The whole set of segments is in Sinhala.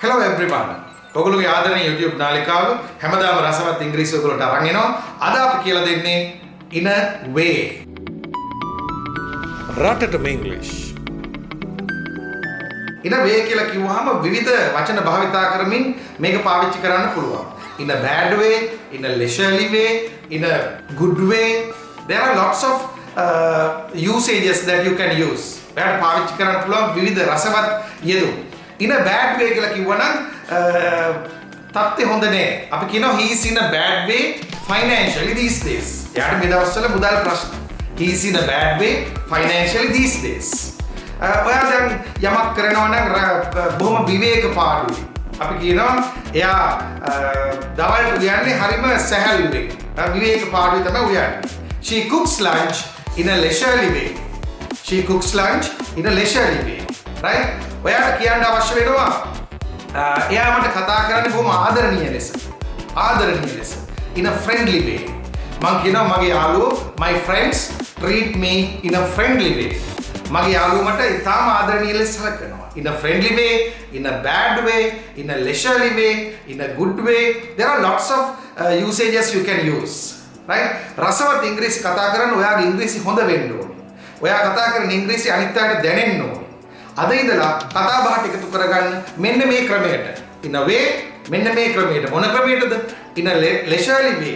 Hello everyone. ඔගොල්ලෝගේ ආදරණීය YouTube නාලිකාව හැමදාම රසවත් ඉංග්‍රීසි ඔයගොල්ලන්ට අරන් එනවා. අද අපි කියලා දෙන්නේ in a way. Ratatama English. in a way කියලා කිව්වහම විවිධ වචන භාවිතා කරමින් මේක පාවිච්චි කරන්න පුළුවන්. In a bad way, in a leisurely way, in a good way. There are lots of usages that you can use. ඔයාලට පාවිච්චි කරන්න පුළුවන් විවිධ රසවත් යෙදුම්. In a bad way කියලා කිව්වනම් තත්ත්වය හොඳ නෑ. අපි කියනවා he is in a bad way financially these days. එයාට මේ දවස්වල මුදල් ප්‍රශ්න. He is in a bad way financially these days. ඔයා දැන් යමක් කරනවා නම් බොහොම විවේක පාඩුයි. අපි කියනවා එයා දවල්ට උයන්නේ හරිම සැහැල්ලුවෙන්. විවේක පාඩුයි තමයි උයන්නේ. She cooks lunch in a leisurely way. She cooks lunch in a leisurely way. Right? ඔයාට කියන්න අවශ්‍ය වෙනවා එයා මට කතා කරන්නේ බොහොම ආදරණීය ලෙස. ආදරණීය ලෙස. In a friendly way. මම කියනවා මගේ යාළුවෝ my friends treat me in a friendly way. මගේ යාළුවෝ මට ඉතාම ආදරණීය ලෙස සලකනවා. In a friendly way, in a bad way, in a leisurely way, in a good way. There are lots of usages you can use. Right? රසවත් ඉංග්‍රීසි කතා කරන්න ඔයාගේ ඉංග්‍රීසි හොඳ වෙන්න ඕනේ. ඔයා කතා කරන ඉංග්‍රීසි අනිත් අයට දැනෙන්න ඕනේ. අද ඉඳලා කතා බහට එකතු කරගන්න මෙන්න මේ ක්‍රමයට. In a way මෙන්න මේ ක්‍රමයට. මොන ක්‍රමයටද? In a leisurely way.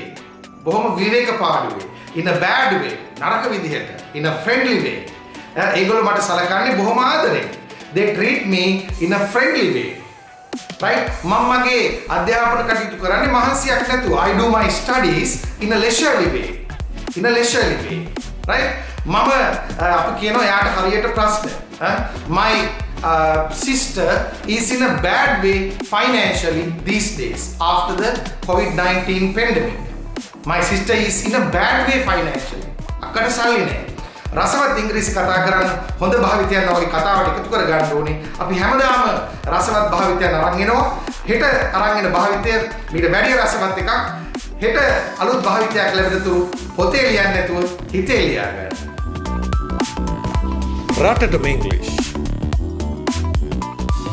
බොහොම විවේක පාඩුවේ. In a bad way. නරක විදිහට. In a friendly way. ඒගොල්ලෝ මට සලකන්නේ බොහොම ආදරෙන්. They treat me in a friendly way. Right? මම මගේ අධ්‍යාපන කටයුතු කරන්නේ මහන්සියක් නැතුව. I do my studies in a leisurely way. In a leisurely way. Right? මම අපි කියනවා යාට හරියට ප්‍රශ්න. My sister is in a bad way financially these days after the COVID-19 pandemic. My sister is in a bad way financially. අක්කට සල්ලි නැහැ. රසවත් ඉංග්‍රීසි කතා කරන්න හොඳ භාවිතයන් වගේ කතාවට එකතු කර ගන්න ඕනේ. අපි හැමදාම රසවත් භාවිතයන් අරන් එනවා. හෙට අරන් එන භාවිතය මීට වැඩි රසවත් එකක්. හෙට අලුත් භාවිතයක් ලැබෙනතුරු පොතේ ලියන්න නැතුව හිතේ ලියා ගන්න. Ratatama English.